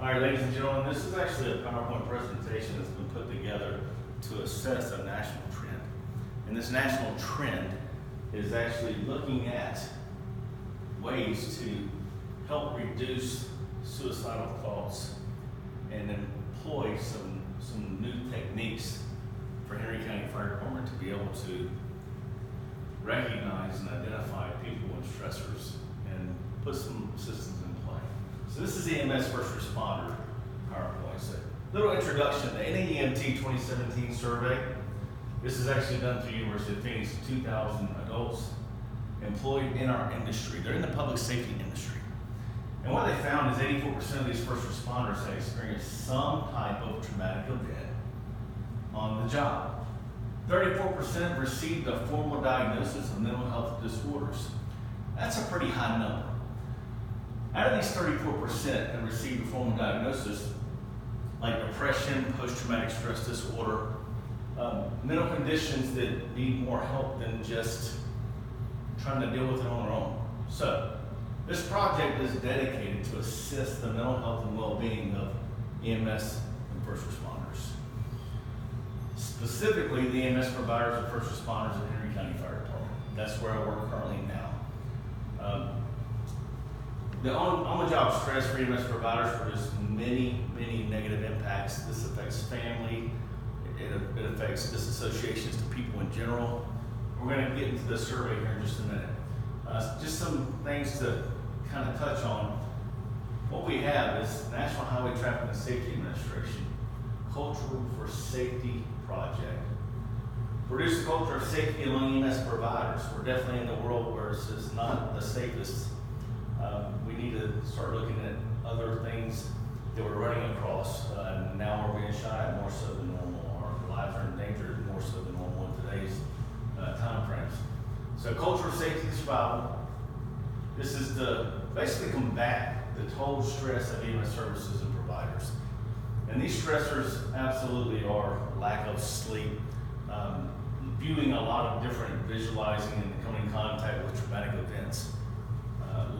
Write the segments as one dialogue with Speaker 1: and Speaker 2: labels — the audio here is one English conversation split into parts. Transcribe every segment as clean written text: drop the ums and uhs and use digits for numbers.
Speaker 1: All right, ladies and gentlemen, this is actually a PowerPoint presentation that's been put together to assess a national trend. And this national trend is actually looking at ways to help reduce suicidal thoughts and employ some new techniques for Henry County Fire Department to be able to recognize and identify people and stressors and put some systems in play. So this is the EMS First Responder PowerPoint. So little introduction, the NAEMT 2017 survey. This is actually done through University of Phoenix, 2,000 adults employed in our industry. They're in the public safety industry. And what they found is 84% of these first responders had experienced some type of traumatic event on the job. 34% received a formal diagnosis of mental health disorders. That's a pretty high number. Out of these 34% that received a formal diagnosis, like depression, post-traumatic stress disorder, mental conditions that need more help than just trying to deal with it on their own. So, this project is dedicated to assist the mental health and well-being of EMS and first responders. Specifically, the EMS providers and first responders at Henry County Fire Department. That's where I work currently now. The on-the-job stress for EMS providers produces many negative impacts. This affects family, it affects disassociations to people in general. We're going to get into the survey here in just a minute. Just some things to kind of touch on. What we have is National Highway Traffic and Safety Administration Cultural for Safety Project. Produce a culture of safety among EMS providers. We're definitely in a world where this is not the safest. We need to start looking at other things that we're running across. Now we're being shot at more so than normal. Our lives are endangered more so than normal in today's time frames. So culture of safety and survival. This is to basically combat the total stress of EMS services and providers. And these stressors absolutely are lack of sleep, viewing a lot of different visualizing and coming in contact with traumatic events,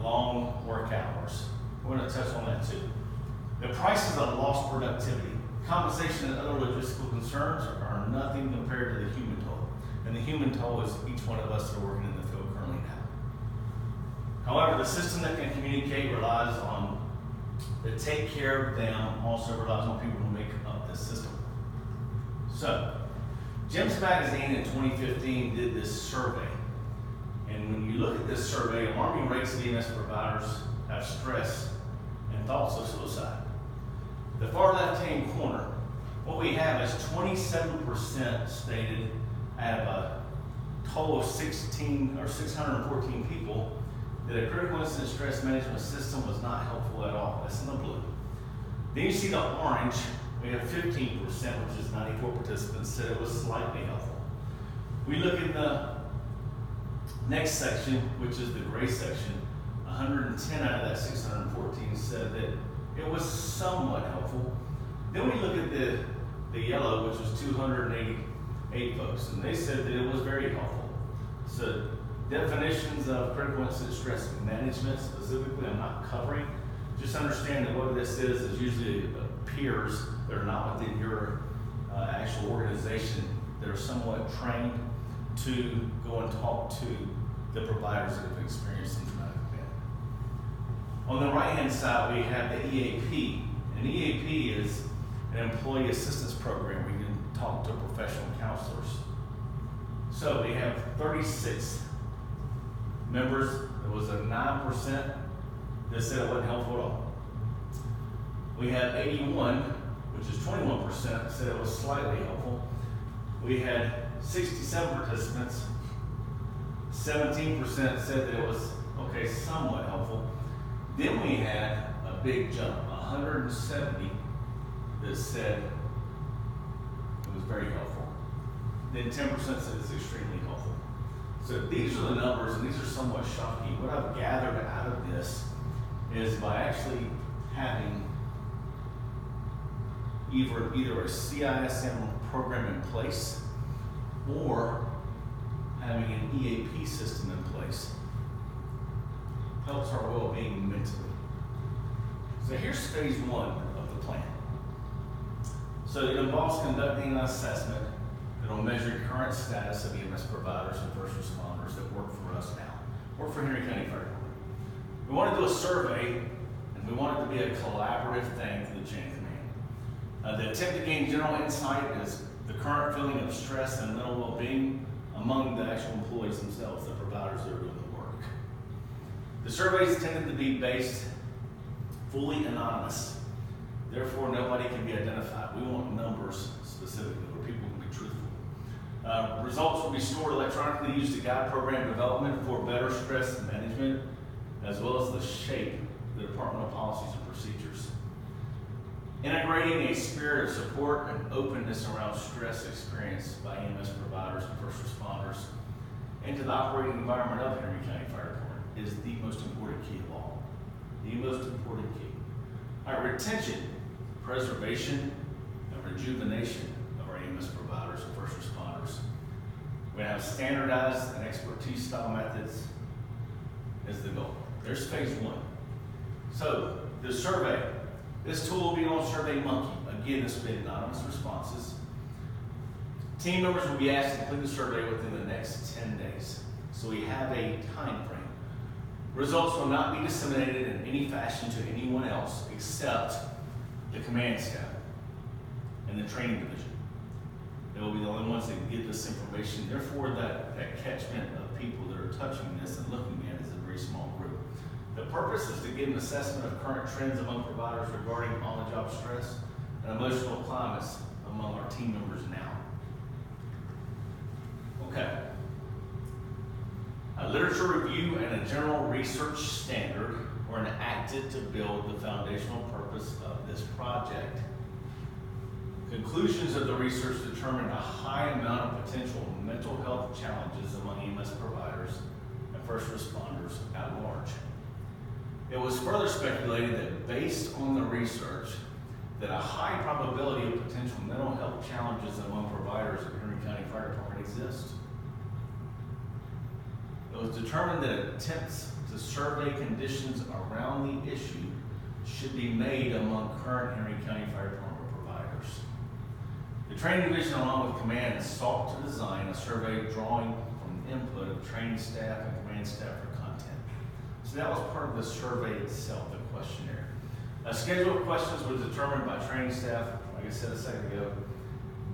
Speaker 1: long work hours. We're going to touch on that too. The prices of lost productivity, compensation and other logistical concerns are nothing compared to the human toll. And the human toll is each one of us that are working in the field currently now. However, the system that can communicate relies on, that take care of them, also relies on people to make up this system. So, GEMS Magazine in 2015 did this survey. And when you look at this survey, alarming rates of EMS providers have stress and thoughts of suicide. The far left-hand corner, what we have is 27% stated out of a total of 614 people that a critical incident stress management system was not helpful at all. That's in the blue. Then you see the orange, we have 15%, which is 94 participants, said it was slightly helpful. We look at the next section, which is the gray section. 110 out of that 614 said that it was somewhat helpful. Then we look at the yellow, which was 288 folks, and they said that it was very helpful. So definitions of critical incident stress management specifically I'm not covering. Just understand that what this is usually peers that are not within your actual organization that are somewhat trained to go and talk to the providers that have experienced some traumatic event. On the right-hand side, we have the EAP. And EAP is an employee assistance program where you can talk to professional counselors. So we have 36 members. There was a 9% that said it wasn't helpful at all. We have 81, which is 21%, said it was slightly helpful. We had 67 participants, 17% said that it was okay, somewhat helpful. Then we had a big jump, 170 that said it was very helpful. Then 10% said it's extremely helpful. So these are the numbers, and these are somewhat shocking. What I've gathered out of this is by actually having either a CISM program in place or having an EAP system in place helps our well-being mentally. So here's phase one of plan. So it involves conducting an assessment that will measure current status of EMS providers and first responders that work for us now, work for Henry County Fire Department. We want to do a survey, and we want it to be a collaborative thing through the chain of command. The attempt to gain general insight is the current feeling of stress and mental well-being among the actual employees themselves, the providers that are doing the work. The surveys tended to be based fully anonymous. Therefore, nobody can be identified. We want numbers specifically where people can be truthful. Results will be stored electronically used to guide program development for better stress management, as well as the shape the departmental policies and procedures. Integrating a spirit of support and openness around stress experienced by EMS providers and first responders into the operating environment of Henry County Fire Department is the most important key of all. The most important key. All right, retention, preservation, and rejuvenation of our EMS providers and first responders. We have standardized and expertise style methods as the goal. There's phase one. So the survey, this tool will be on SurveyMonkey. Again, this will be anonymous responses. Team members will be asked to complete the survey within the next 10 days. So we have a time frame. Results will not be disseminated in any fashion to anyone else except the command staff and the training division. They will be the only ones that can get this information. Therefore, that catchment of people that are touching this and looking at it is a very small group. The purpose is to get an assessment of current trends among providers regarding on-the-job stress and emotional climates among our team members now. Okay. A literature review and a general research standard were enacted to build the foundational purpose of this project. Conclusions of the research determined a high amount of potential mental health challenges among EMS providers and first responders at large. It was further speculated that based on the research, that a high probability of potential mental health challenges among providers at Henry County Fire Department exist. It was determined that attempts to survey conditions around the issue should be made among current Henry County Fire Department providers. The training division, along with command, sought to design a survey drawing from the input of training staff and command staff for content. So that was part of the survey itself, the questionnaire. A schedule of questions was determined by training staff, like I said a second ago,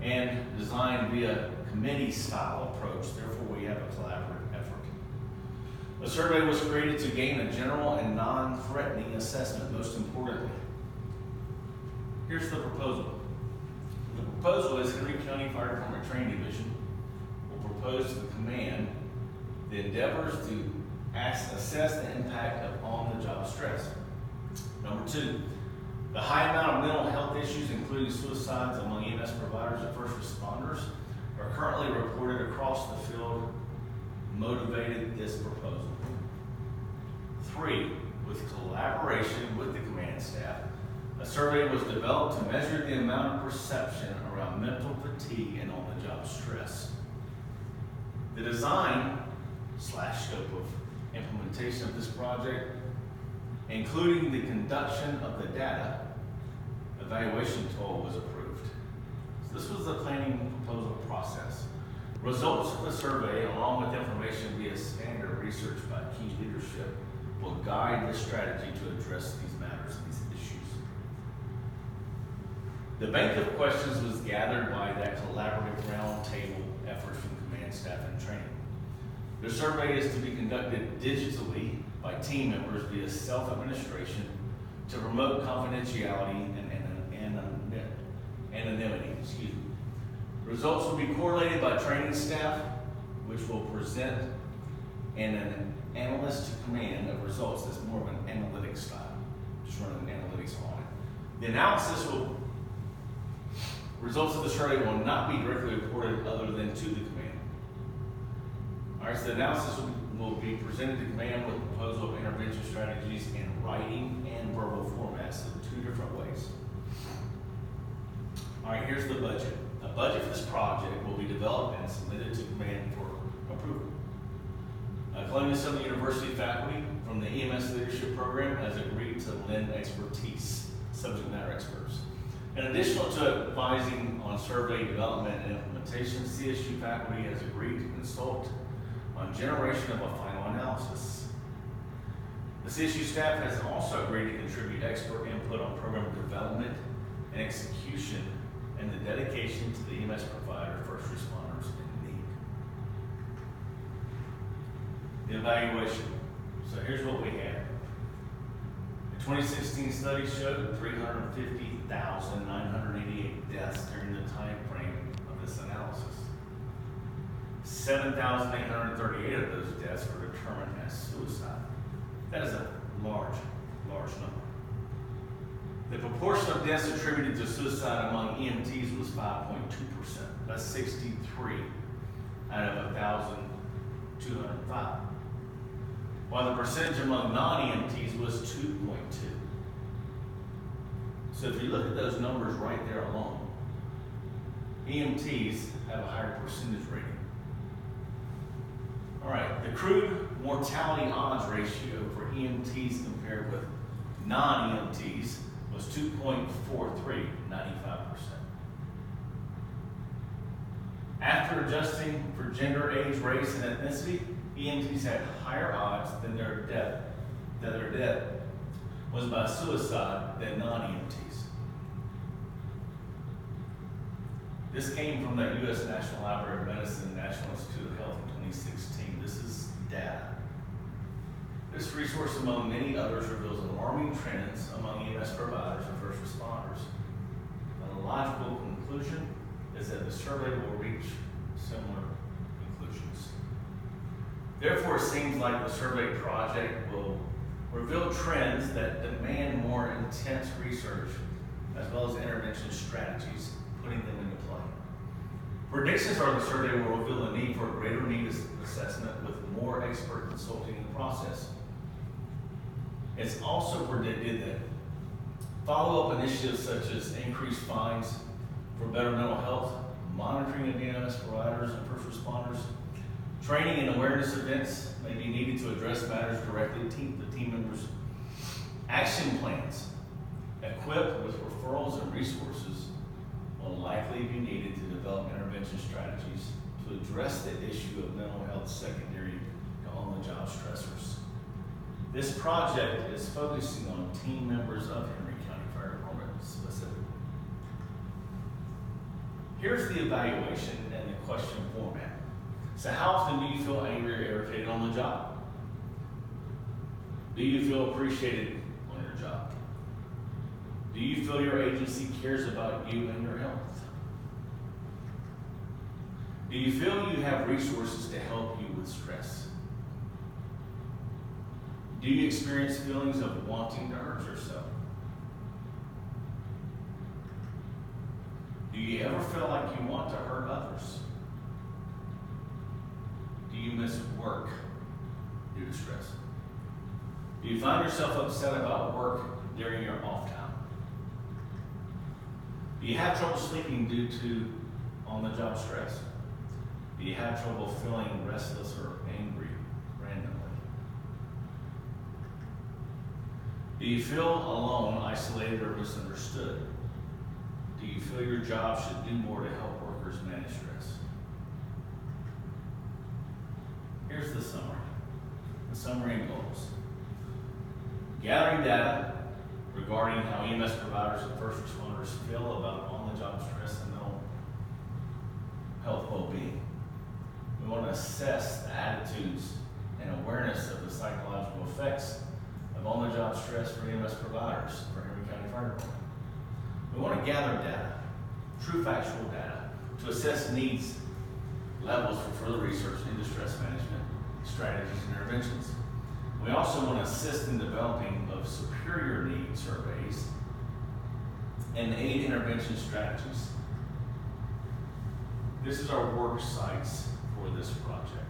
Speaker 1: and designed via committee-style approach. Therefore, we have a collaborative effort. The survey was created to gain a general and non-threatening assessment, most importantly. Here's the proposal. The proposal is Henry County Fire Department Training Division will propose to the command the endeavors to assess the impact of on-the-job stress. Number two, the high amount of mental health issues, including suicides among EMS providers and first responders, are currently reported across the field, motivated this proposal. Three, with collaboration with the command staff, a survey was developed to measure the amount of perception around mental fatigue and on-the-job stress. The design / scope of implementation of this project, including the conduction of the data evaluation tool, was approved. So this was the planning proposal process. Results of the survey, along with information via standard research by key leadership, will guide the strategy to address these matters and these issues. The bank of questions was gathered by that collaborative roundtable effort from command staff and training. The survey is to be conducted digitally by team members via self-administration to promote confidentiality and anonymity. Results will be correlated by training staff, which will present an analyst to command of results that's more of an analytics style, just running analytics on it. The results of the survey will not be directly reported other than to the command. All right, so the analysis will be presented to command with a proposal of intervention strategies in writing and verbal formats in two different ways. All right, here's the budget. A budget for this project will be developed and submitted to command for approval. Columbia Southern University faculty from the EMS Leadership Program has agreed to lend expertise, subject matter experts. In addition to advising on survey development and implementation, CSU faculty has agreed to consult on generation of a final analysis. The CSU staff has also agreed to contribute expert input on program development and execution and the dedication to the EMS provider, first responders in need. The evaluation. So here's what we had. The 2016 study showed 350,988 deaths during the time frame of this analysis. 7,838 of those deaths were determined as suicide. That is a large number. The proportion of deaths attributed to suicide among EMTs was 5.2%. That's 63 out of 1,205. While the percentage among non-EMTs was 2.2. So if you look at those numbers right there alone, EMTs have a higher percentage rating. All right, the crude mortality odds ratio for EMTs compared with non-EMTs was 2.43, 95%. After adjusting for gender, age, race, and ethnicity, EMTs had higher odds than their death was by suicide than non-EMTs. This came from the U.S. National Library of Medicine and National Institute of Health in 2016. This is data. This resource, among many others, reveals alarming trends among EMS providers and first responders. The logical conclusion is that the survey will reach similar conclusions. Therefore, it seems like the survey project will reveal trends that demand more intense research as well as intervention strategies, putting them into play. Predictions are the survey will reveal a need for a greater need assessment with more expert consulting in the process. It's also predicted that follow-up initiatives such as increased fines for better mental health, monitoring of EMS providers and first responders, training and awareness events may be needed to address matters directly to the team members. Action plans equipped with referrals and resources will likely be needed to develop intervention strategies to address the issue of mental health secondary to on-the-job stressors. This project is focusing on team members of Henry County Fire Department specifically. Here's the evaluation and the question format. So how often do you feel angry or irritated on the job? Do you feel appreciated on your job? Do you feel your agency cares about you and your health? Do you feel you have resources to help you with stress? Do you experience feelings of wanting to hurt yourself? Do you ever feel like you want to hurt others? Do you miss work due to stress? Do you find yourself upset about work during your off time? Do you have trouble sleeping due to on-the-job stress? Do you have trouble feeling restless or angry randomly? Do you feel alone, isolated, or misunderstood? Do you feel your job should do more to help workers manage stress? Here's the summary. The summary and goals. Gathering data regarding how EMS providers and first responders feel about on-the-job stress and mental health well-being. We want to assess the attitudes and awareness of the psychological effects of on-the-job stress for EMS providers for Henry County Fire Department. We want to gather data, true factual data, to assess needs levels for further research into stress management strategies and interventions. We also want to assist in developing of superior need surveys and aid intervention strategies. This is our work sites for this project.